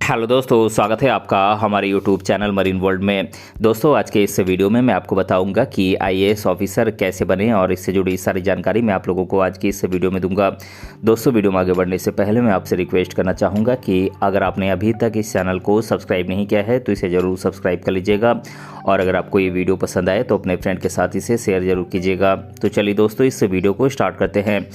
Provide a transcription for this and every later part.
Hello दोस्तों, स्वागत है आपका हमारे यूट्यूब चैनल मरीन वर्ल्ड में। दोस्तों, आज के इस वीडियो में मैं आपको बताऊंगा कि आईएएस ऑफिसर कैसे बने और इससे जुड़ी सारी जानकारी मैं आप लोगों को आज की इस वीडियो में दूंगा। दोस्तों, वीडियो में आगे बढ़ने से पहले मैं आपसे रिक्वेस्ट करना चाहूँगा कि अगर आपने अभी तक इस चैनल को सब्सक्राइब नहीं किया है तो इसे ज़रूर सब्सक्राइब कर लीजिएगा और अगर आपको ये वीडियो पसंद आए तो अपने फ्रेंड के साथ इसे शेयर ज़रूर कीजिएगा। तो चलिए दोस्तों, इस वीडियो को स्टार्ट करते हैं।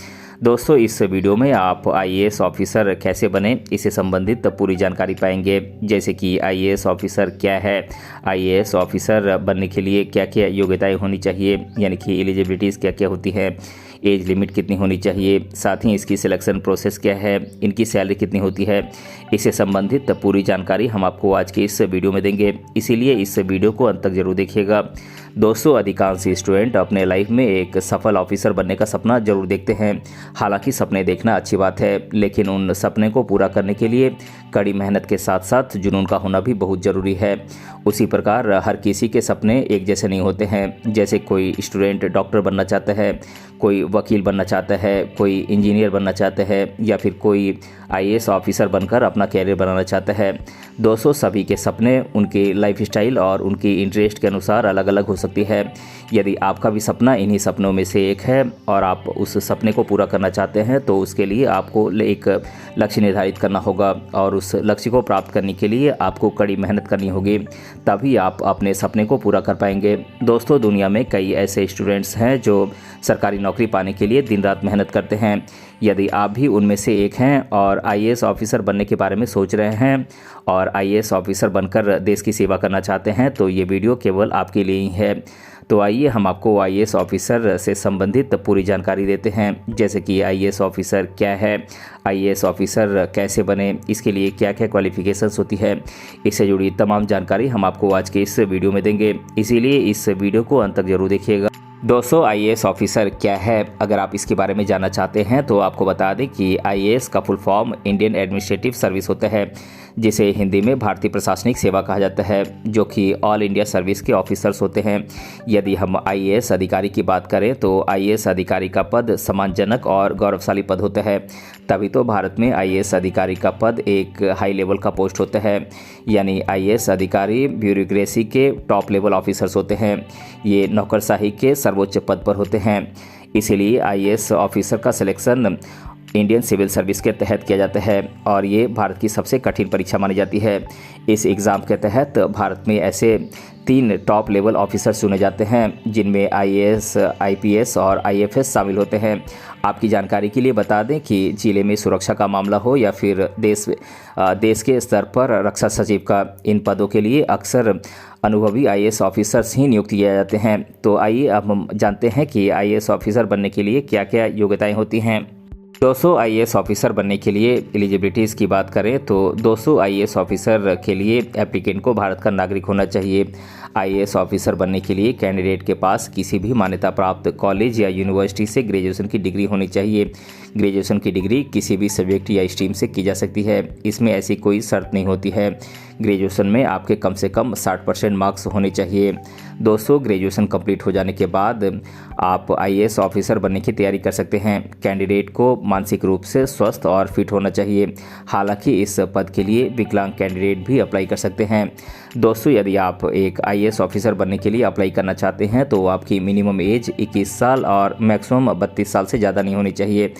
दोस्तों, इस वीडियो में आप आईएएस ऑफिसर कैसे बने इससे संबंधित पूरी जानकारी पाएंगे, जैसे कि आईएएस ऑफिसर क्या है, आईएएस ऑफिसर बनने के लिए क्या क्या योग्यताएं होनी चाहिए, यानी कि एलिजिबिलिटीज़ क्या क्या होती है, एज लिमिट कितनी होनी चाहिए, साथ ही इसकी सिलेक्शन प्रोसेस क्या है, इनकी सैलरी कितनी होती है, इससे संबंधित पूरी जानकारी हम आपको आज के इस वीडियो में देंगे। इसीलिए इस वीडियो को अंत तक जरूर देखिएगा। दोस्तों, अधिकांश स्टूडेंट अपने लाइफ में एक सफल ऑफिसर बनने का सपना जरूर देखते हैं। हालांकि सपने देखना अच्छी बात है, लेकिन उन सपने को पूरा करने के लिए कड़ी मेहनत के साथ साथ जुनून का होना भी बहुत ज़रूरी है। उसी प्रकार हर किसी के सपने एक जैसे नहीं होते हैं। जैसे कोई स्टूडेंट डॉक्टर बनना चाहता है, कोई वकील बनना चाहता है, कोई इंजीनियर बनना चाहता है या फिर कोई आईएएस ऑफिसर बनकर अपना कैरियर बनाना चाहता है। दोस्तों, सभी के सपने उनके लाइफस्टाइल और उनकी इंटरेस्ट के अनुसार अलग अलग हो सकती है। यदि आपका भी सपना इन्हीं सपनों में से एक है और आप उस सपने को पूरा करना चाहते हैं तो उसके लिए आपको एक लक्ष्य निर्धारित करना होगा और उस लक्ष्य को प्राप्त करने के लिए आपको कड़ी मेहनत करनी होगी, तभी आप अपने सपने को पूरा कर पाएंगे। दोस्तों, दुनिया में कई ऐसे स्टूडेंट्स हैं जो सरकारी नौकरी पाने के लिए दिन रात मेहनत करते हैं। यदि आप भी उनमें से एक हैं और आईएएस ऑफिसर बनने के बारे में सोच रहे हैं और आईएएस ऑफिसर बनकर देश की सेवा करना चाहते हैं तो ये वीडियो केवल आपके लिए ही है। तो आइए हम आपको आईएएस ऑफिसर से संबंधित पूरी जानकारी देते हैं, जैसे कि आईएएस ऑफिसर क्या है, आईएएस ऑफिसर कैसे बने, इसके लिए क्या क्या क्वालिफिकेशंस होती है, इससे जुड़ी तमाम जानकारी हम आपको आज के इस वीडियो में देंगे। इसीलिए इस वीडियो को अंत तक जरूर देखिएगा। दोस्तों, आईएएस ऑफिसर क्या है, अगर आप इसके बारे में जानना चाहते हैं तो आपको बता दें कि आईएएस का full form Indian administrative service होता है, जिसे हिंदी में भारतीय प्रशासनिक सेवा कहा जाता है, जो कि ऑल इंडिया सर्विस के ऑफिसर्स होते हैं। यदि हम आईएएस अधिकारी की बात करें तो आईएएस अधिकारी का पद सम्मानजनक और गौरवशाली पद होता है। तभी तो भारत में आईएएस अधिकारी का पद एक हाई लेवल का पोस्ट होता है, यानी आईएएस अधिकारी ब्यूरोक्रेसी के टॉप लेवल ऑफिसर्स होते हैं। ये नौकरशाही के सर्वोच्च पद पर होते हैं। इसीलिए आईएएस ऑफिसर का सिलेक्शन इंडियन सिविल सर्विस के तहत किया जाता है और ये भारत की सबसे कठिन परीक्षा मानी जाती है। इस एग्ज़ाम के तहत भारत में ऐसे 3 टॉप लेवल ऑफिसर चुने जाते हैं, जिनमें आईएएस, आईपीएस और आईएफएस शामिल होते हैं। आपकी जानकारी के लिए बता दें कि जिले में सुरक्षा का मामला हो या फिर देश के स्तर पर रक्षा सचिव का, इन पदों के लिए अक्सर अनुभवी आईएएस ऑफिसर्स ही नियुक्त किए जाते हैं। तो आइए अब हम जानते हैं कि आईएएस ऑफिसर बनने के लिए क्या क्या योग्यताएँ होती हैं। दोस्तों, आईएएस ऑफिसर बनने के लिए एलिजिबिलिटीज़ की बात करें तो दोस्तों, आईएएस ऑफिसर के लिए एप्लीकेंट को भारत का नागरिक होना चाहिए। आईएएस ऑफिसर बनने के लिए कैंडिडेट के पास किसी भी मान्यता प्राप्त कॉलेज या यूनिवर्सिटी से ग्रेजुएशन की डिग्री होनी चाहिए। ग्रेजुएशन की डिग्री किसी भी सब्जेक्ट या स्ट्रीम से की जा सकती है, इसमें ऐसी कोई शर्त नहीं होती है। ग्रेजुएशन में आपके कम से कम 60% मार्क्स होने चाहिए। दोस्तों, ग्रेजुएशन कंप्लीट हो जाने के बाद आप आईएएस ऑफिसर बनने की तैयारी कर सकते हैं। कैंडिडेट को मानसिक रूप से स्वस्थ और फिट होना चाहिए। हालांकि इस पद के लिए विकलांग कैंडिडेट भी अप्लाई कर सकते हैं। दोस्तों, यदि आप एक आईएएस ऑफिसर बनने के लिए अप्लाई करना चाहते हैं तो आपकी मिनिमम एज 21 साल और मैक्सिमम 32 साल से ज़्यादा नहीं होनी चाहिए।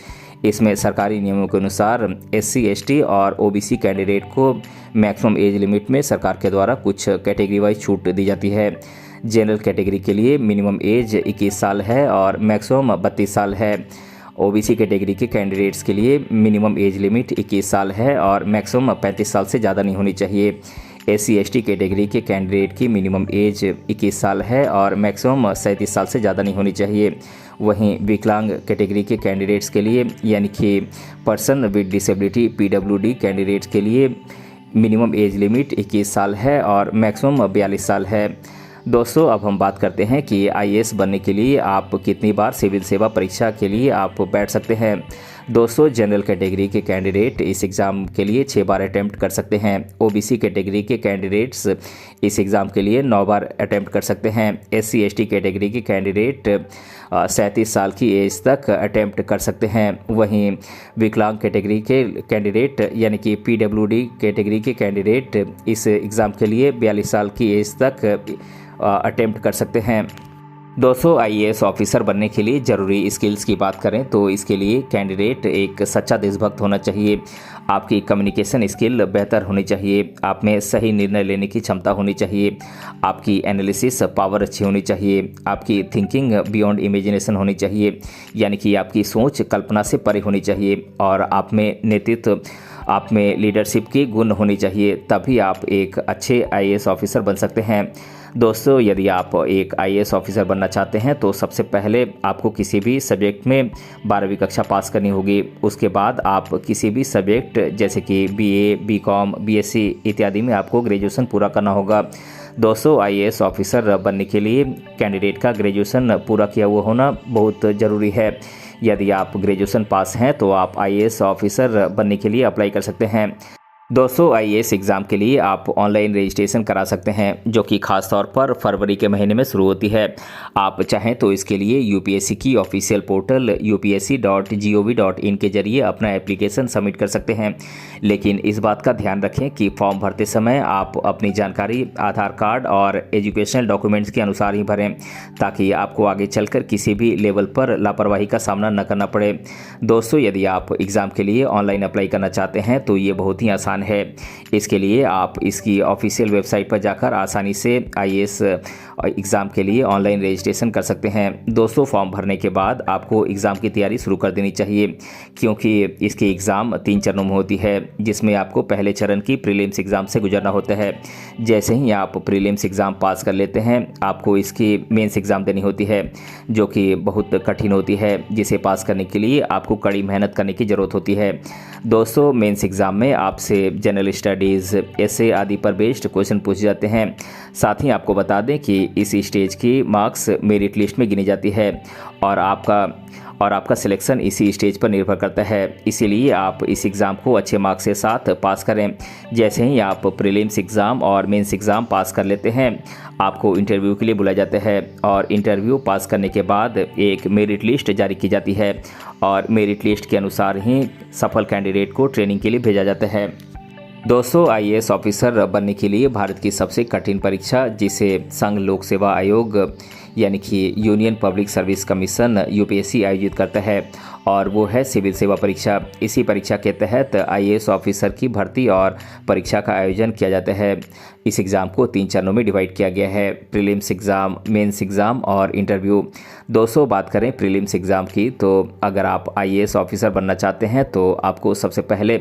इसमें सरकारी नियमों के अनुसार एससी, एसटी और ओबीसी कैंडिडेट को मैक्सिमम एज लिमिट में सरकार के द्वारा कुछ कैटेगरी वाइज छूट दी जाती है। जनरल कैटेगरी के लिए मिनिमम एज 21 साल है और मैक्सिमम 32 साल है। ओबीसी कैटेगरी के कैंडिडेट्स के लिए मिनिमम एज लिमिट 21 साल है और मैक्सिमम 35 साल से ज़्यादा नहीं होनी चाहिए। एससी, एसटी कैटेगरी के कैंडिडेट की मिनिमम एज 21 साल है और मैक्सिमम 37 साल से ज़्यादा नहीं होनी चाहिए। वहीं विकलांग कैटेगरी के कैंडिडेट्स के लिए, यानी कि person with disability PWD candidates के लिए मिनिमम एज लिमिट 21 साल है और मैक्सिमम 42 साल है। दोस्तों, अब हम बात करते हैं कि आईएएस बनने के लिए आप कितनी बार सिविल सेवा परीक्षा के लिए आप बैठ सकते हैं। दोस्तों जनरल कैटेगरी के कैंडिडेट इस एग्ज़ाम के लिए 6 बार अटैम्प्ट कर सकते हैं। ओबीसी कैटेगरी के कैंडिडेट्स इस एग्ज़ाम के लिए 9 बार अटैम्प्ट कर सकते हैं। एससी एसटी कैटेगरी के कैंडिडेट 37 साल की एज तक अटैम्प्ट कर सकते हैं। वहीं विकलांग कैटेगरी के कैंडिडेट यानी कि पीडब्ल्यूडी कैटेगरी के कैंडिडेट इस एग्ज़ाम के लिए 42 साल की एज तक अटैम्प्ट कर सकते हैं। दोस्तों आईएएस ऑफिसर बनने के लिए ज़रूरी स्किल्स की बात करें तो इसके लिए कैंडिडेट एक सच्चा देशभक्त होना चाहिए। आपकी कम्युनिकेशन स्किल बेहतर होनी चाहिए। आप में सही निर्णय लेने की क्षमता होनी चाहिए। आपकी एनालिसिस पावर अच्छी होनी चाहिए। आपकी थिंकिंग बियॉन्ड इमेजिनेशन होनी चाहिए, यानी कि आपकी सोच कल्पना से परे होनी चाहिए। और आप में नेतृत्व, आप में लीडरशिप की गुण होनी चाहिए, तभी आप एक अच्छे आईएएस ऑफिसर बन सकते हैं। दोस्तों यदि आप एक आईएएस ऑफिसर बनना चाहते हैं तो सबसे पहले आपको किसी भी सब्जेक्ट में 12वीं कक्षा पास करनी होगी। उसके बाद आप किसी भी सब्जेक्ट जैसे कि बीए, बीकॉम, बीएससी इत्यादि में आपको ग्रेजुएशन पूरा करना होगा। दोस्तों आईएएस ऑफिसर बनने के लिए कैंडिडेट का ग्रेजुएशन पूरा किया हुआ होना बहुत ज़रूरी है। यदि आप ग्रेजुएशन पास हैं तो आप आईएएस ऑफिसर बनने के लिए अप्लाई कर सकते हैं। दोस्तों आईएएस एग्ज़ाम के लिए आप ऑनलाइन रजिस्ट्रेशन करा सकते हैं, जो कि खास तौर पर फरवरी के महीने में शुरू होती है। आप चाहें तो इसके लिए यूपीएससी की ऑफिशियल पोर्टल upsc.gov.in के जरिए अपना एप्लीकेशन सबमिट कर सकते हैं। लेकिन इस बात का ध्यान रखें कि फॉर्म भरते समय आप अपनी जानकारी आधार कार्ड और एजुकेशनल डॉक्यूमेंट्स के अनुसार ही भरें, ताकि आपको आगे चलकर किसी भी लेवल पर लापरवाही का सामना न करना पड़े। दोस्तों यदि आप एग्ज़ाम के लिए ऑनलाइन अप्लाई करना चाहते हैं तो ये बहुत ही आसान है। इसके लिए आप इसकी ऑफिशियल वेबसाइट पर जाकर आसानी से आईएएस एग्ज़ाम के लिए ऑनलाइन रजिस्ट्रेशन कर सकते हैं। दोस्तों फॉर्म भरने के बाद आपको एग्ज़ाम की तैयारी शुरू कर देनी चाहिए, क्योंकि इसकी एग्ज़ाम 3 चरणों में होती है, जिसमें आपको पहले चरण की प्रीलिम्स एग्ज़ाम से गुजरना होता है। जैसे ही आप प्रीलिम्स एग्ज़ाम पास कर लेते हैं आपको इसकी मेंस एग्ज़ाम देनी होती है, जो कि बहुत कठिन होती है, जिसे पास करने के लिए आपको कड़ी मेहनत करने की ज़रूरत होती है। दोस्तों मेंस एग्ज़ाम में आपसे जनरल स्टडीज़, एसे आदि पर बेस्ड क्वेश्चन पूछे जाते हैं। साथ ही आपको बता दें कि इस स्टेज की मार्क्स मेरिट लिस्ट में गिनी जाती है और आपका सिलेक्शन इसी स्टेज पर निर्भर करता है। इसीलिए आप इस एग्ज़ाम को अच्छे मार्क्स के साथ पास करें। जैसे ही आप प्रीलिम्स एग्ज़ाम और मेंस एग्ज़ाम पास कर लेते हैं आपको इंटरव्यू के लिए बुलाया जाता है और इंटरव्यू पास करने के बाद एक मेरिट लिस्ट जारी की जाती है और मेरिट लिस्ट के अनुसार ही सफल कैंडिडेट को ट्रेनिंग के लिए भेजा जाता है। दोस्तों आईएएस ऑफिसर बनने के लिए भारत की सबसे कठिन परीक्षा, जिसे संघ लोक सेवा आयोग यानी कि union public service commission UPSC आयोजित करता है, और वो है सिविल सेवा परीक्षा। इसी परीक्षा के तहत आईएएस ऑफिसर की भर्ती और परीक्षा का आयोजन किया जाता है। इस एग्ज़ाम को 3 चरणों में डिवाइड किया गया है, प्रीलिम्स एग्ज़ाम, मेंस एग्ज़ाम और इंटरव्यू। दोस्तों बात करें प्रीलिम्स एग्ज़ाम की, तो अगर आप आईएएस ऑफिसर बनना चाहते हैं तो आपको सबसे पहले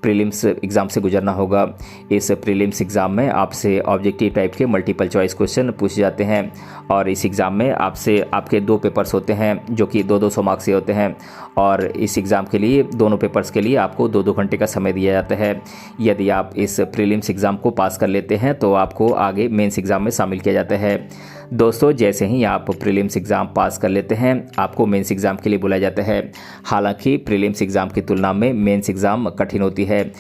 प्रीलिम्स एग्ज़ाम से गुजरना होगा। इस प्रीलिम्स एग्ज़ाम में आपसे ऑब्जेक्टिव टाइप के मल्टीपल चॉइस क्वेश्चन पूछे जाते हैं और इस एग्ज़ाम में आपके 2 पेपर्स होते हैं, जो कि 200 मार्क्स से होते हैं, और इस एग्ज़ाम के लिए दोनों पेपर्स के लिए आपको 2-2 घंटे का समय दिया जाता है। यदि आप इस प्रीलिम्स एग्ज़ाम को पास कर लेते हैं तो आपको आगे मेंस एग्ज़ाम में शामिल किया जाता है। दोस्तों जैसे ही आप प्रीलिम्स एग्ज़ाम पास कर लेते हैं आपको मेंस एग्ज़ाम के लिए बुलाया जाता है। हालांकि प्रीलिम्स एग्ज़ाम की तुलना में मेंस एग्ज़ाम कठिन होती है।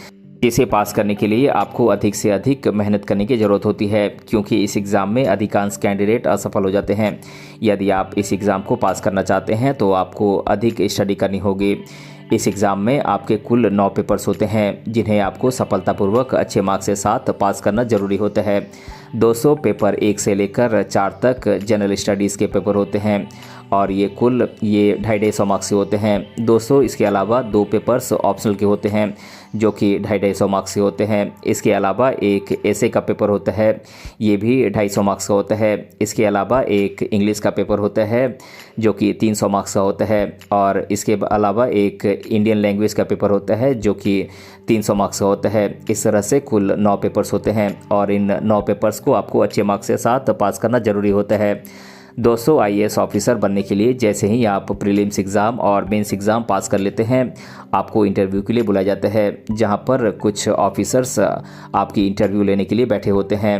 इसे पास करने के लिए आपको अधिक से अधिक मेहनत करने की ज़रूरत होती है, क्योंकि इस एग्ज़ाम में अधिकांश कैंडिडेट असफल हो जाते हैं। यदि आप इस एग्ज़ाम को पास करना चाहते हैं तो आपको अधिक स्टडी करनी होगी। इस एग्ज़ाम में आपके कुल 9 पेपर्स होते हैं, जिन्हें आपको सफलतापूर्वक अच्छे मार्क्स के साथ पास करना ज़रूरी होता है। 200 पेपर 1 से लेकर 4 तक जनरल स्टडीज़ के पेपर होते हैं और ये 250 मार्क्स के होते हैं। 200 इसके अलावा 2 पेपर्स ऑप्शनल के होते हैं, जो कि 250 मार्क्स के होते हैं। इसके अलावा एक एसे का पेपर होता है, ये भी 250 मार्क्स का होता है। इसके अलावा एक इंग्लिश का पेपर होता है, जो कि 300 मार्क्स का होता है, और इसके अलावा एक इंडियन लैंग्वेज का पेपर होता है, जो कि 300 मार्क्स का होता है। इस तरह से कुल 9 पेपर्स होते हैं और इन 9 पेपर्स को आपको अच्छे मार्क्स के साथ पास करना ज़रूरी होता है। दोस्तों आईएएस ऑफिसर बनने के लिए जैसे ही आप प्रीलिम्स एग्ज़ाम और मेंस एग्ज़ाम पास कर लेते हैं आपको इंटरव्यू के लिए बुलाया जाता है, जहां पर कुछ ऑफिसर्स आपकी इंटरव्यू लेने के लिए बैठे होते हैं।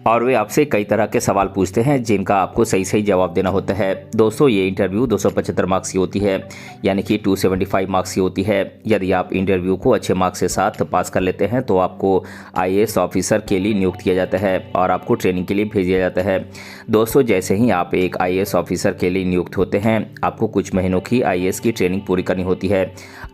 और वे आपसे कई तरह के सवाल पूछते हैं जिनका आपको सही सही जवाब देना होता है। दोस्तों ये इंटरव्यू 275 मार्क्स की होती है, यानी कि 275 मार्क्स की होती है। यदि आप इंटरव्यू को अच्छे मार्क्स के साथ पास कर लेते हैं तो आपको आईएएस ऑफिसर के लिए नियुक्त किया जाता है और आपको ट्रेनिंग के लिए भेज दिया जाता है। दोस्तों जैसे ही आप एक आईएएस ऑफिसर के लिए नियुक्त होते हैं आपको कुछ महीनों की आईएएस की ट्रेनिंग पूरी करनी होती है।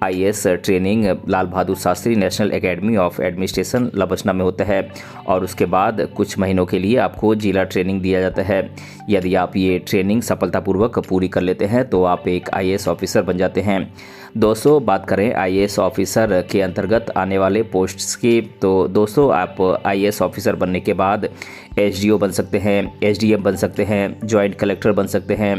IAS training Lal Bahadur Shastri national academy of administration LBSNAA में होता है और उसके बाद कुछ महीनों के लिए आपको जिला ट्रेनिंग दिया जाता है। यदि आप ये ट्रेनिंग सफलतापूर्वक पूरी कर लेते हैं तो आप एक आईएएस ऑफिसर बन जाते हैं। दोस्तों बात करें आईएएस ऑफिसर के अंतर्गत आने वाले पोस्ट्स की, तो दोस्तों आप आईएएस ऑफिसर बनने के बाद एसडीओ बन सकते हैं, एसडीएम बन सकते हैं, जॉइंट कलेक्टर बन सकते हैं,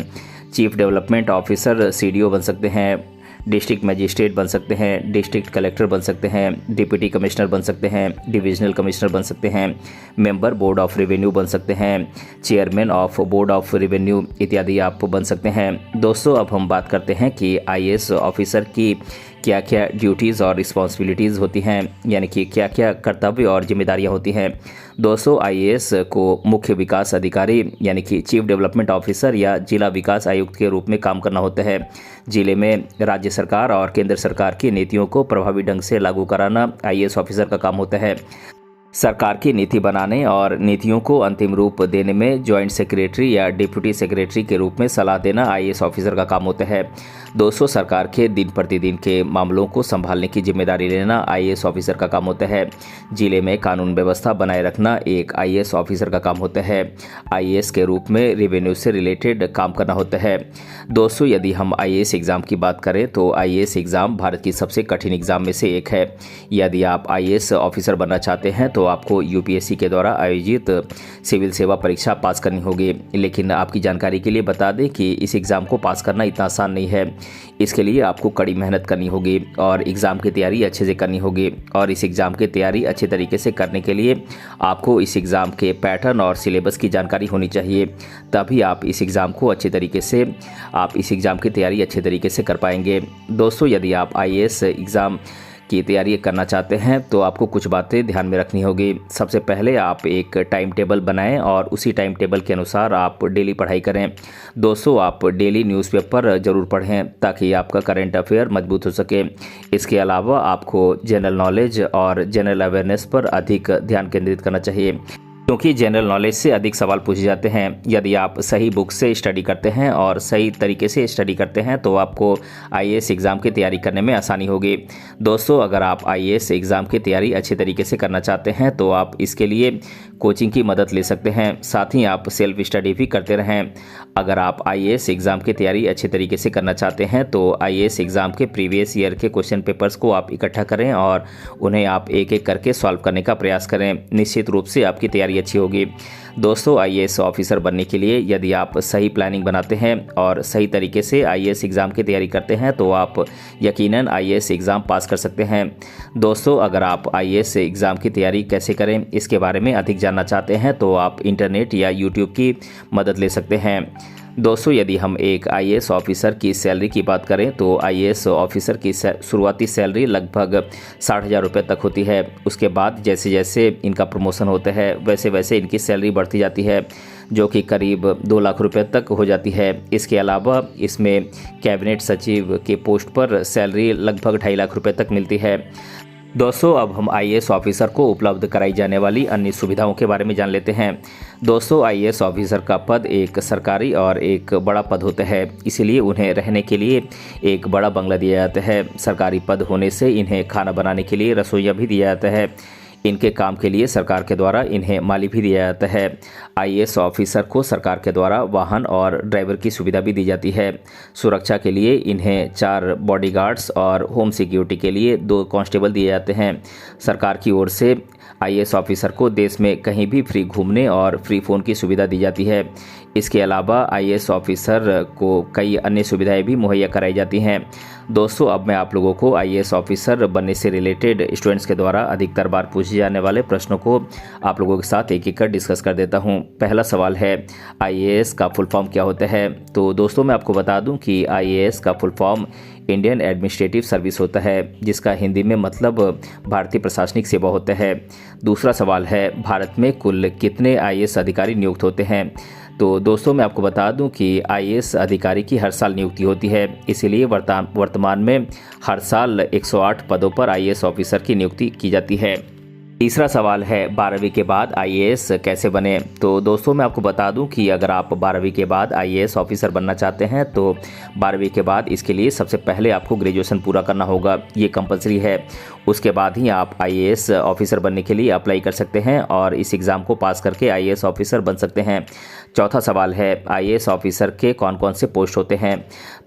चीफ डेवलपमेंट ऑफिसर सीडीओ बन सकते हैं, डिस्ट्रिक्ट मजिस्ट्रेट बन सकते हैं, डिस्ट्रिक्ट कलेक्टर बन सकते हैं, डिप्टी कमिश्नर बन सकते हैं, डिविजनल कमिश्नर बन सकते हैं, मेंबर बोर्ड ऑफ रेवेन्यू बन सकते हैं, chairman of board of revenue इत्यादि आप बन सकते हैं। दोस्तों अब हम बात करते हैं कि आईएएस ऑफिसर की क्या क्या ड्यूटीज़ और रिस्पॉन्सिबिलिटीज़ होती हैं, यानी कि क्या क्या कर्तव्य और जिम्मेदारियां होती हैं। दोस्तों आईएएस को मुख्य विकास अधिकारी यानी कि चीफ डेवलपमेंट ऑफिसर या जिला विकास आयुक्त के रूप में काम करना होता है। जिले में राज्य सरकार और केंद्र सरकार की नीतियों को प्रभावी ढंग से लागू कराना आईएएस ऑफिसर का काम होता है। सरकार की नीति बनाने और नीतियों को अंतिम रूप देने में जॉइंट सेक्रेटरी या डिप्टी सेक्रेटरी के रूप में सलाह देना आईएएस ऑफिसर का काम होता है। दोस्तों सरकार के दिन प्रतिदिन के मामलों को संभालने की जिम्मेदारी लेना आईएएस ऑफिसर का काम होता है। जिले में कानून व्यवस्था बनाए रखना एक आईएएस ऑफिसर का काम होता है। आईएएस के रूप में रेवेन्यू से रिलेटेड काम करना होता है। दोस्तों यदि हम आईएएस एग्ज़ाम की बात करें तो आईएएस एग्ज़ाम भारत की सबसे कठिन एग्ज़ाम में से एक है। यदि आप आईएएस ऑफिसर बनना चाहते हैं तो आपको यूपीएससी के द्वारा आयोजित सिविल सेवा परीक्षा पास करनी होगी। लेकिन आपकी जानकारी के लिए बता दें कि इस एग्ज़ाम को पास करना इतना आसान नहीं है। इसके लिए आपको कड़ी मेहनत करनी होगी और एग्ज़ाम की तैयारी अच्छे से करनी होगी। और इस एग्ज़ाम की तैयारी अच्छे तरीके से करने के लिए आपको इस एग्ज़ाम के पैटर्न और सिलेबस की जानकारी होनी चाहिए, तभी आप इस एग्ज़ाम की तैयारी अच्छे तरीके से कर पाएंगे। दोस्तों यदि आप आईएएस एग्ज़ाम की तैयारी करना चाहते हैं तो आपको कुछ बातें ध्यान में रखनी होगी। सबसे पहले आप एक टाइम टेबल बनाएं और उसी टाइम टेबल के अनुसार आप डेली पढ़ाई करें। दोस्तों आप डेली न्यूज़पेपर ज़रूर पढ़ें ताकि आपका करंट अफेयर मजबूत हो सके। इसके अलावा आपको जनरल नॉलेज और जनरल अवेयरनेस पर अधिक ध्यान केंद्रित करना चाहिए, क्योंकि जनरल नॉलेज से अधिक सवाल पूछे जाते हैं। यदि आप सही बुक से स्टडी करते हैं और सही तरीके से स्टडी करते हैं तो आपको आईएएस एग्ज़ाम की तैयारी करने में आसानी होगी। दोस्तों अगर आप आईएएस एग्ज़ाम की तैयारी अच्छे तरीके से करना चाहते हैं तो आप इसके लिए कोचिंग की मदद ले सकते हैं, साथ ही आप सेल्फ स्टडी भी करते रहें। अगर आप आईएएस एग्ज़ाम की तैयारी अच्छे तरीके से करना चाहते हैं तो आईएएस एग्ज़ाम के प्रीवियस ईयर के क्वेश्चन पेपर्स को आप इकट्ठा करें और उन्हें आप एक एक करके सॉल्व करने का प्रयास करें। निश्चित रूप से आपकी तैयारी अच्छी होगी। दोस्तों आईएएस ऑफिसर बनने के लिए यदि आप सही प्लानिंग बनाते हैं और सही तरीके से आईएएस एग्ज़ाम की तैयारी करते हैं तो आप यकीनन आईएएस एग्ज़ाम पास कर सकते हैं। दोस्तों अगर आप आईएएस एग्ज़ाम की तैयारी कैसे करें इसके बारे में अधिक जानना चाहते हैं तो आप इंटरनेट या यूट्यूब की मदद ले सकते हैं। दोस्तों यदि हम एक आईएएस ऑफिसर की सैलरी की बात करें तो आईएएस ऑफिसर की शुरुआती सैलरी लगभग 60,000 रुपये तक होती है। उसके बाद जैसे जैसे इनका प्रमोशन होता है वैसे वैसे इनकी सैलरी बढ़ती जाती है, जो कि करीब 2 लाख रुपये तक हो जाती है। इसके अलावा इसमें कैबिनेट सचिव के पोस्ट पर सैलरी लगभग 2.5 लाख रुपये तक मिलती है। दोस्तों अब हम आईएएस ऑफिसर को उपलब्ध कराई जाने वाली अन्य सुविधाओं के बारे में जान लेते हैं। दोस्तों आईएएस ऑफिसर का पद एक सरकारी और एक बड़ा पद होता है, इसीलिए उन्हें रहने के लिए एक बड़ा बंगला दिया जाता है। सरकारी पद होने से इन्हें खाना बनाने के लिए रसोइया भी दिया जाता है। इनके काम के लिए सरकार के द्वारा इन्हें माली भी दिया जाता है। आईएएस ऑफिसर को सरकार के द्वारा वाहन और ड्राइवर की सुविधा भी दी जाती है। सुरक्षा के लिए इन्हें 4 बॉडीगार्ड्स और होम सिक्योरिटी के लिए 2 कांस्टेबल दिए जाते हैं। सरकार की ओर से आईएएस ऑफिसर को देश में कहीं भी फ्री घूमने और फ्री फ़ोन की सुविधा दी जाती है। इसके अलावा आईएएस ऑफिसर को कई अन्य सुविधाएं भी मुहैया कराई जाती हैं। दोस्तों, अब मैं आप लोगों को आईएएस ऑफिसर बनने से रिलेटेड स्टूडेंट्स के द्वारा अधिकतर बार पूछे जाने वाले प्रश्नों को आप लोगों के साथ एक एक कर डिस्कस कर देता हूं। पहला सवाल है, आईएएस का फुल फॉर्म क्या होता है? तो दोस्तों, मैं आपको बता दूं कि आईएएस का full form Indian administrative service होता है, जिसका हिंदी में मतलब भारतीय प्रशासनिक सेवा होता है। दूसरा सवाल है, भारत में कुल कितने आईएएस अधिकारी नियुक्त होते हैं? तो दोस्तों, मैं आपको बता दूं कि आईएएस अधिकारी की हर साल नियुक्ति होती है, इसीलिए वर्तमान में हर साल 108 पदों पर आईएएस ऑफिसर की नियुक्ति की जाती है। तीसरा सवाल है, 12वीं के बाद आईएएस कैसे बने? तो दोस्तों, मैं आपको बता दूं कि अगर आप 12वीं के बाद आईएएस ऑफिसर बनना चाहते हैं तो 12वीं के बाद इसके लिए सबसे पहले आपको ग्रेजुएशन पूरा करना होगा, ये कंपलसरी है। उसके बाद ही आप आईएएस ऑफिसर बनने के लिए अप्लाई कर सकते हैं और इस एग्ज़ाम को पास करके आईएएस ऑफिसर बन सकते हैं। चौथा सवाल है, आईएएस ऑफिसर के कौन कौन से पोस्ट होते हैं?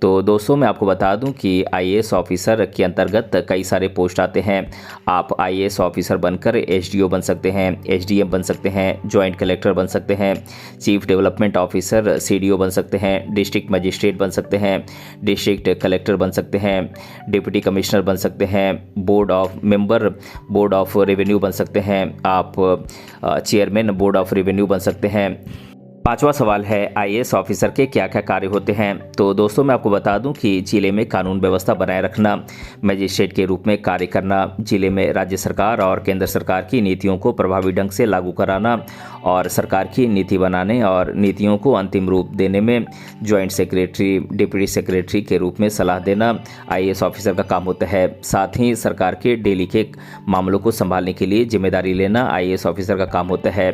तो दोस्तों, मैं आपको बता दूं कि आईएएस ऑफिसर के अंतर्गत कई सारे पोस्ट आते हैं। आप आईएएस ऑफिसर बनकर एसडीओ बन सकते हैं, एसडीएम बन सकते हैं, जॉइंट कलेक्टर बन सकते हैं, चीफ डेवलपमेंट ऑफिसर सीडीओ बन सकते हैं, डिस्ट्रिक्ट मजिस्ट्रेट बन सकते हैं, डिस्ट्रिक्ट कलेक्टर बन सकते हैं, डिप्टी कमिश्नर बन सकते हैं, बोर्ड ऑफ रेवेन्यू बन सकते हैं, आप चेयरमैन बोर्ड ऑफ रेवेन्यू बन सकते हैं। पांचवा सवाल है, आईएएस ऑफिसर के क्या क्या कार्य होते हैं? तो दोस्तों, मैं आपको बता दूं कि जिले में कानून व्यवस्था बनाए रखना, मजिस्ट्रेट के रूप में कार्य करना, जिले में राज्य सरकार और केंद्र सरकार की नीतियों को प्रभावी ढंग से लागू कराना और सरकार की नीति बनाने और नीतियों को अंतिम रूप देने में जॉइंट सेक्रेटरी, डिप्टी सेक्रेटरी के रूप में सलाह देना आईएएस ऑफिसर का काम होता है। साथ ही सरकार के डेली के मामलों को संभालने के लिए जिम्मेदारी लेना आईएएस ऑफिसर का काम होता है।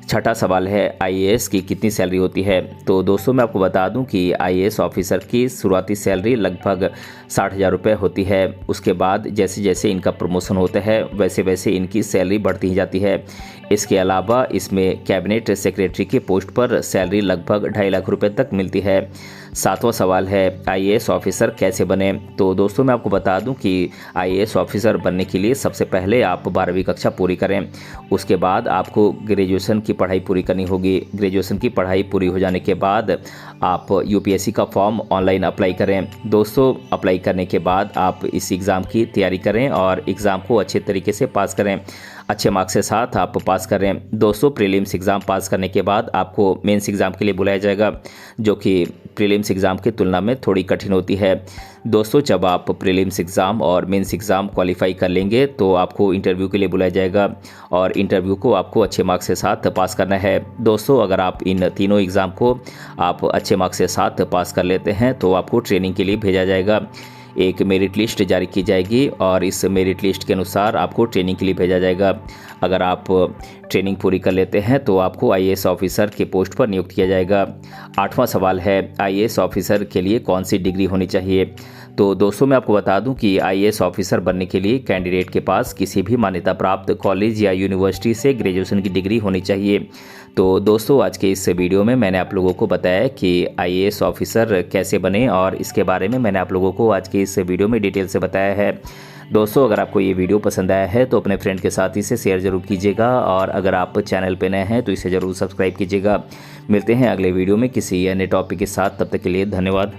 छठा सवाल है, आईएएस की कितनी सैलरी होती है? तो दोस्तों, मैं आपको बता दूं कि आईएएस ऑफिसर की शुरुआती सैलरी लगभग 60,000 रुपये होती है। उसके बाद जैसे जैसे इनका प्रमोशन होता है वैसे वैसे इनकी सैलरी बढ़ती ही जाती है। इसके अलावा इसमें कैबिनेट सेक्रेटरी के पोस्ट पर सैलरी लगभग 2.5 लाख रुपये तक मिलती है। सातवां सवाल है, आईएएस ऑफिसर कैसे बने? तो दोस्तों, मैं आपको बता दूं कि आईएएस ऑफिसर बनने के लिए सबसे पहले आप 12वीं कक्षा पूरी करें। उसके बाद आपको ग्रेजुएशन की पढ़ाई पूरी करनी होगी। ग्रेजुएशन की पढ़ाई पूरी हो जाने के बाद आप यूपीएससी का फॉर्म ऑनलाइन अप्लाई करें। दोस्तों, अप्लाई करने के बाद आप इस एग्ज़ाम की तैयारी करें और एग्ज़ाम को अच्छे तरीके से पास करें, अच्छे मार्क्स के साथ आप पास करें। दोस्तों, प्रीलिम्स एग्ज़ाम पास करने के बाद आपको मेंस एग्ज़ाम के लिए बुलाया जाएगा, जो कि प्रीलिम्स एग्ज़ाम की तुलना में थोड़ी कठिन होती है। दोस्तों, जब आप प्रीलिम्स एग्ज़ाम और मेंस एग्ज़ाम क्वालिफाई कर लेंगे तो आपको इंटरव्यू के लिए बुलाया जाएगा और इंटरव्यू को आपको अच्छे मार्क्स के साथ पास करना है। दोस्तों, अगर आप इन तीनों एग्ज़ाम को आप अच्छे मार्क्स के साथ पास कर लेते हैं तो आपको ट्रेनिंग के लिए भेजा जाएगा। एक मेरिट लिस्ट जारी की जाएगी और इस मेरिट लिस्ट के अनुसार आपको ट्रेनिंग के लिए भेजा जाएगा। अगर आप ट्रेनिंग पूरी कर लेते हैं तो आपको आईएएस ऑफिसर के पोस्ट पर नियुक्त किया जाएगा। आठवां सवाल है, आईएएस ऑफिसर के लिए कौन सी डिग्री होनी चाहिए? तो दोस्तों, मैं आपको बता दूं कि आईएएस ऑफिसर बनने के लिए कैंडिडेट के पास किसी भी मान्यता प्राप्त कॉलेज या यूनिवर्सिटी से ग्रेजुएशन की डिग्री होनी चाहिए। तो दोस्तों, आज के इस वीडियो में मैंने आप लोगों को बताया कि आईएएस ऑफिसर कैसे बने और इसके बारे में मैंने आप लोगों को आज के इस वीडियो में डिटेल से बताया है। दोस्तों, अगर आपको ये वीडियो पसंद आया है तो अपने फ्रेंड के साथ इसे शेयर जरूर कीजिएगा और अगर आप चैनल पे नए हैं तो इसे ज़रूर सब्सक्राइब कीजिएगा। मिलते हैं अगले वीडियो में किसी अन्य टॉपिक के साथ, तब तक के लिए धन्यवाद।